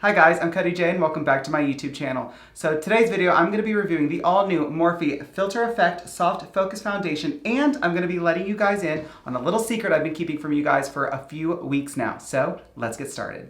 Hi guys, I'm Cody Jay and welcome back to my YouTube channel. So today's video, I'm going to be reviewing the all-new Morphe Filter Effect Soft Focus Foundation, and I'm going to be letting you guys in on a little secret I've been keeping from you guys for a few weeks now. So let's get started.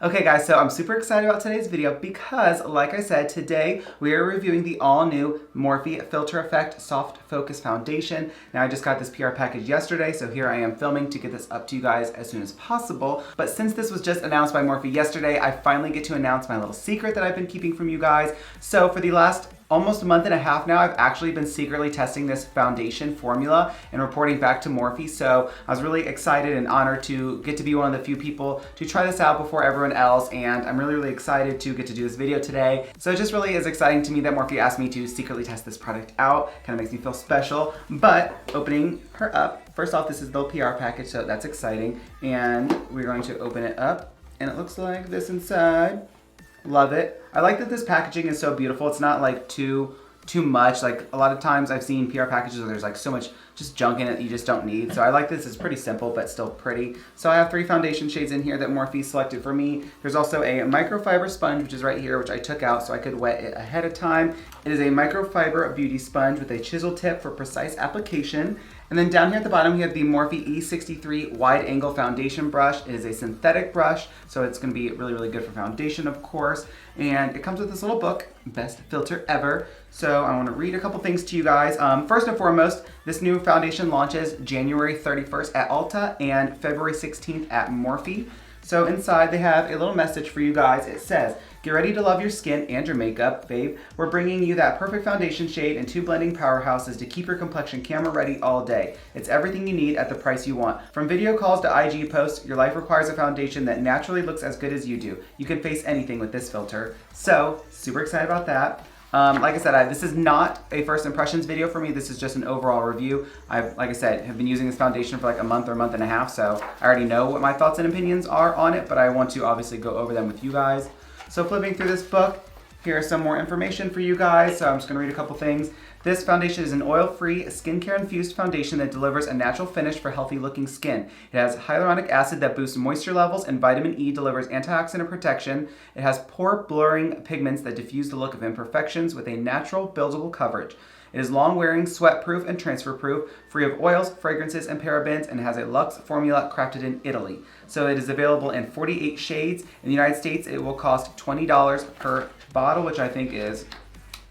Okay guys, so I'm super excited about today's video because, like I said, today we are reviewing the all-new Morphe Filter Effect Soft Focus Foundation. Now I just got this PR package yesterday, so here I am filming to get this up to you guys as soon as possible. But since this was just announced by Morphe yesterday, I finally get to announce my little secret that I've been keeping from you guys. So for the last almost a month and a half now, I've actually been secretly testing this foundation formula and reporting back to Morphe. So I was really excited and honored to get to be one of the few people to try this out before everyone else. And I'm really excited to get to do this video today. So it just really is exciting to me that Morphe asked me to secretly test this product out. Kind of makes me feel special. But opening her up, first off, this is the PR package, so that's exciting. And we're going to open it up and it looks like this inside. Love it. I like that this packaging is so beautiful. It's not like too much. Like a lot of times I've seen PR packages where there's like so much just junk in it that you just don't need. So I like this. It's pretty simple but still pretty. So I have 3 foundation shades in here that Morphe selected for me. There's also a microfiber sponge, which is right here, which I took out so I could wet it ahead of time. It is a microfiber beauty sponge with a chisel tip for precise application. And then down here at the bottom, you have the Morphe E63 wide angle foundation brush. It is a synthetic brush, so it's gonna be really good for foundation, of course. And it comes with this little book, Best Filter Ever. So I wanna read a couple things to you guys. First and foremost, this new foundation launches January 31st at Ulta and February 16th at Morphe. So inside they have a little message for you guys. It says, get ready to love your skin and your makeup, babe. We're bringing you that perfect foundation shade and 2 blending powerhouses to keep your complexion camera ready all day. It's everything you need at the price you want. From video calls to IG posts, your life requires a foundation that naturally looks as good as you do. You can face anything with this filter. So, super excited about that. Like I said, this is not a first impressions video for me. This is just an overall review. Like I said, have been using this foundation for like a month or a month and a half, so I already know what my thoughts and opinions are on it, but I want to obviously go over them with you guys. So flipping through this book, here's some more information for you guys. So I'm just gonna read a couple things. This foundation is an oil-free, skincare-infused foundation that delivers a natural finish for healthy-looking skin. It has hyaluronic acid that boosts moisture levels, and vitamin E delivers antioxidant protection. It has pore-blurring pigments that diffuse the look of imperfections with a natural, buildable coverage. It is long-wearing, sweat-proof, and transfer-proof, free of oils, fragrances, and parabens, and has a luxe formula crafted in Italy. So it is available in 48 shades. In the United States, it will cost $20 per bottle, which I think is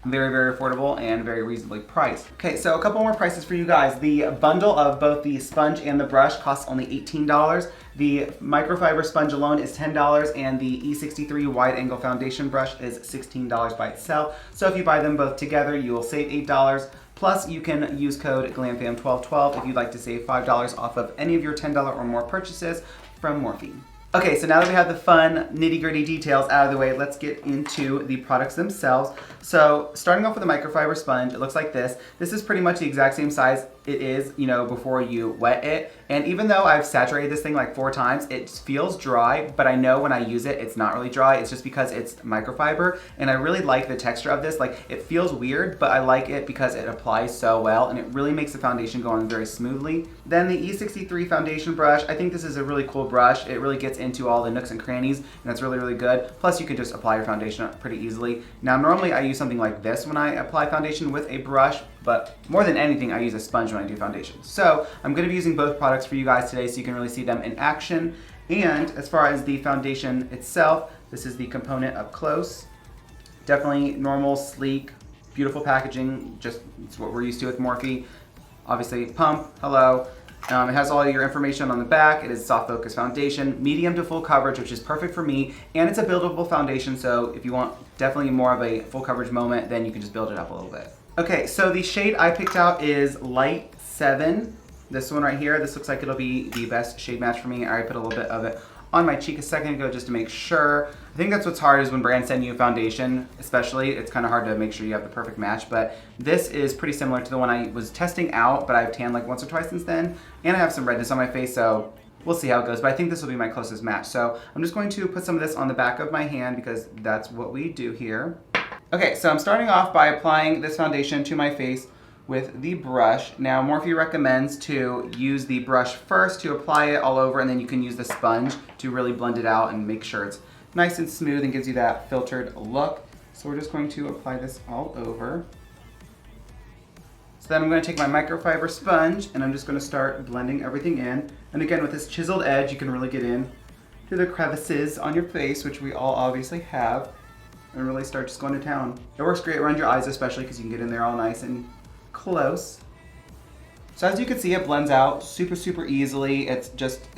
very affordable and very reasonably priced. Okay, so a couple more prices for you guys. The bundle of both the sponge and the brush costs only $18. The microfiber sponge alone is $10, and the E63 wide angle foundation brush is $16 by itself. So if you buy them both together, you will save $8. Plus, you can use code GLAMFAM1212 if you'd like to save $5 off of any of your $10 or more purchases from Morphe. Okay, so now that we have the fun nitty-gritty details out of the way, let's get into the products themselves. So starting off with the microfiber sponge, it looks like this. This is pretty much the exact same size it is, before you wet it. And even though I've saturated this thing like 4 times, it feels dry, but I know when I use it, it's not really dry. It's just because it's microfiber, and I really like the texture of this. Like, it feels weird, but I like it because it applies so well, and it really makes the foundation go on very smoothly. Then the E63 foundation brush, I think this is a really cool brush. It really gets into all the nooks and crannies, and that's really good. Plus, you can just apply your foundation pretty easily. Now, normally I use something like this when I apply foundation with a brush, but more than anything, I use a sponge when I do foundation. So I'm gonna be using both products for you guys today so you can really see them in action. And as far as the foundation itself, this is the component up close. Definitely normal, sleek, beautiful packaging, just it's what we're used to with Morphe. Obviously, pump, hello. It has all your information on the back. It is soft focus foundation, medium to full coverage, which is perfect for me. And it's a buildable foundation, so if you want definitely more of a full coverage moment, then you can just build it up a little bit. Okay, so the shade I picked out is Light 7. This one right here, this looks like it'll be the best shade match for me. I already put a little bit of it on my cheek a second ago just to make sure. I think that's what's hard is when brands send you a foundation, especially, it's kind of hard to make sure you have the perfect match, but this is pretty similar to the one I was testing out, but I've tanned like once or twice since then, and I have some redness on my face, so we'll see how it goes, but I think this will be my closest match. So I'm just going to put some of this on the back of my hand because that's what we do here. Okay, so I'm starting off by applying this foundation to my face with the brush. Now, Morphe recommends to use the brush first to apply it all over, and then you can use the sponge to really blend it out and make sure it's nice and smooth and gives you that filtered look. So we're just going to apply this all over. So then I'm going to take my microfiber sponge and I'm just going to start blending everything in. And again, with this chiseled edge, you can really get in to the crevices on your face, which we all obviously have, and really start just going to town. It works great around your eyes, especially because you can get in there all nice and close. So as you can see, it blends out super easily. It's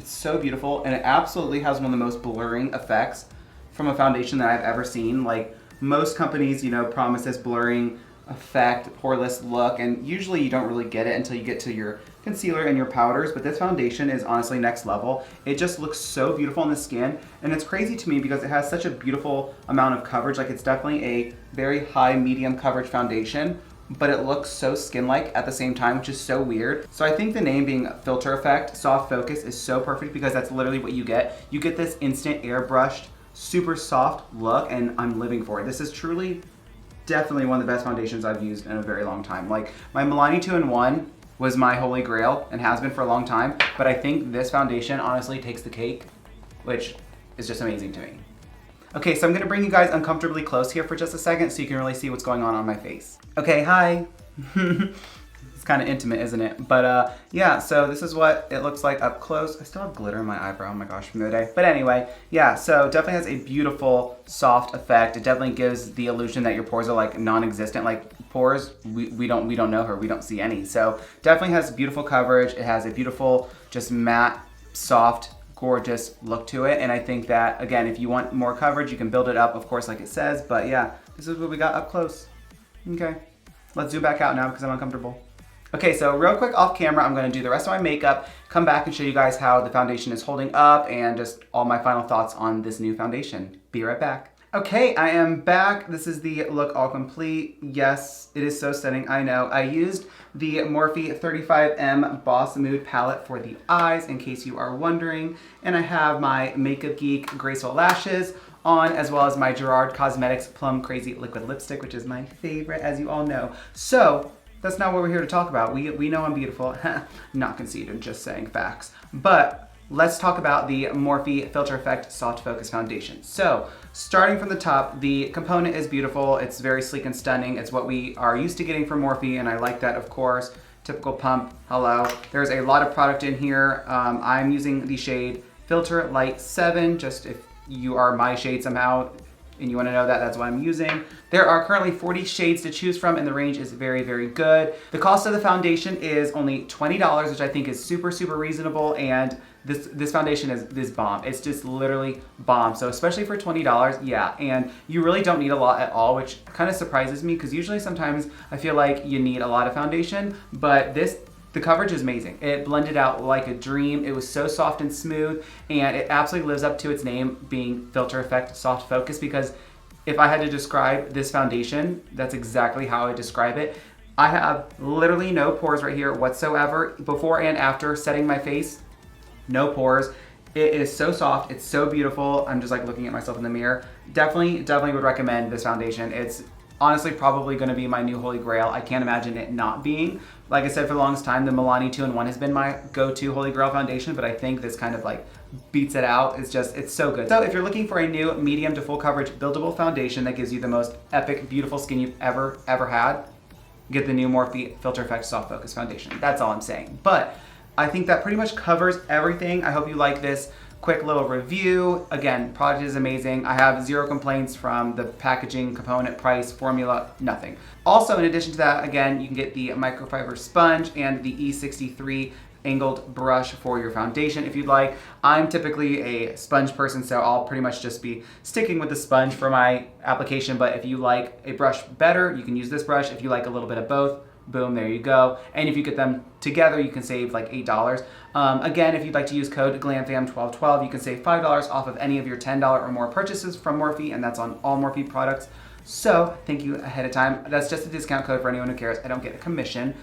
so beautiful, and it absolutely has one of the most blurring effects from a foundation that I've ever seen. Like, most companies, you know, promise this blurring effect, poreless look, and usually you don't really get it until you get to your concealer and your powders, but this foundation is honestly next level. It just looks so beautiful on the skin, and it's crazy to me because it has such a beautiful amount of coverage. Like, it's definitely a very high medium coverage foundation, but it looks so skin-like at the same time, which is so weird. So I think the name being Filter Effect Soft Focus is so perfect because that's literally what you get. You get this instant airbrushed, super soft look, and I'm living for it. This is truly definitely one of the best foundations I've used in a very long time. Like, my Milani 2-in-1 was my holy grail and has been for a long time, but I think this foundation honestly takes the cake, which is just amazing to me. Okay, so I'm gonna bring you guys uncomfortably close here for just a second so you can really see what's going on my face. Okay, hi. It's kind of intimate, isn't it? But yeah, so this is what it looks like up close. I still have glitter in my eyebrow, oh my gosh, from the other day. But anyway, yeah, so definitely has a beautiful, soft effect. It definitely gives the illusion that your pores are like non-existent. Like, pores, we don't know her, we don't see any. So definitely has beautiful coverage. It has a beautiful, just matte, soft, gorgeous look to it. And I think that, again, if you want more coverage, you can build it up, of course, like it says. But yeah, this is what we got up close. Okay, let's zoom back out now because I'm uncomfortable. Okay, so real quick off camera, I'm gonna do the rest of my makeup, come back and show you guys how the foundation is holding up and just all my final thoughts on this new foundation. Be right back. Okay, I am back. This is the look all complete. Yes, it is so stunning, I know. I used the Morphe 35M Boss Mood palette for the eyes, in case you are wondering. And I have my Makeup Geek Graceful Lashes on, as well as my Gerard Cosmetics Plum Crazy Liquid Lipstick, which is my favorite, as you all know. So, that's not what we're here to talk about. We know I'm beautiful. Not conceited, just saying facts. But let's talk about the Morphe Filter Effect Soft Focus Foundation. So, starting from the top, the component is beautiful. It's very sleek and stunning. It's what we are used to getting from Morphe, and I like that, of course. Typical pump, hello. There's a lot of product in here. I'm using the shade Filter Light 7, just if you are my shade somehow and you want to know that, that's what I'm using. There are currently 40 shades to choose from, and the range is very good. The cost of the foundation is only $20, which I think is super reasonable, and this foundation is bomb. It's just literally bomb. So especially for $20, yeah, and you really don't need a lot at all, which kind of surprises me because usually sometimes I feel like you need a lot of foundation, but the coverage is amazing. It blended out like a dream. It was so soft and smooth, and it absolutely lives up to its name being Filter Effect Soft Focus, because if I had to describe this foundation, that's exactly how I describe it. I have literally no pores right here whatsoever. Before and after setting my face, no pores. It is so soft, it's so beautiful. I'm just like looking at myself in the mirror. Definitely would recommend this foundation. It's honestly probably gonna be my new holy grail. I can't imagine it not being. Like I said, for the longest time, the Milani 2-in-1 has been my go-to holy grail foundation, but I think this kind of like beats it out. It's so good. So if you're looking for a new medium to full coverage buildable foundation that gives you the most epic, beautiful skin you've ever had, get the new Morphe Filter Effect Soft Focus Foundation. That's all I'm saying. But I think that pretty much covers everything. I hope you like this quick little review. Again, product is amazing. I have zero complaints from the packaging, component, price, formula, nothing. Also, in addition to that, again, you can get the microfiber sponge and the E63 angled brush for your foundation if you'd like. I'm typically a sponge person, so I'll pretty much just be sticking with the sponge for my application, but if you like a brush better, you can use this brush. If you like a little bit of both, boom, there you go. And if you get them together, you can save like $8. Again, if you'd like to use code GLAMFAM1212, you can save $5 off of any of your $10 or more purchases from Morphe, and that's on all Morphe products. So thank you ahead of time. That's just a discount code for anyone who cares. I don't get a commission.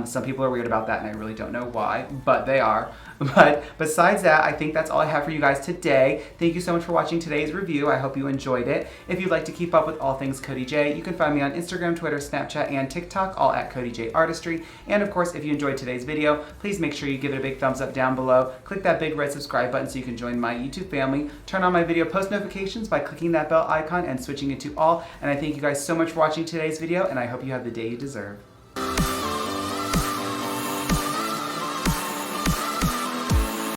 Some people are weird about that, and I really don't know why, but they are. But besides that, I think that's all I have for you guys today. Thank you so much for watching today's review. I hope you enjoyed it. If you'd like to keep up with all things Cody J, you can find me on Instagram, Twitter, Snapchat, and TikTok, all at Cody J Artistry. And of course, if you enjoyed today's video, please make sure you give it a big thumbs up down below. Click that big red subscribe button so you can join my YouTube family. Turn on my video post notifications by clicking that bell icon and switching it to all. And I thank you guys so much for watching today's video, and I hope you have the day you deserve.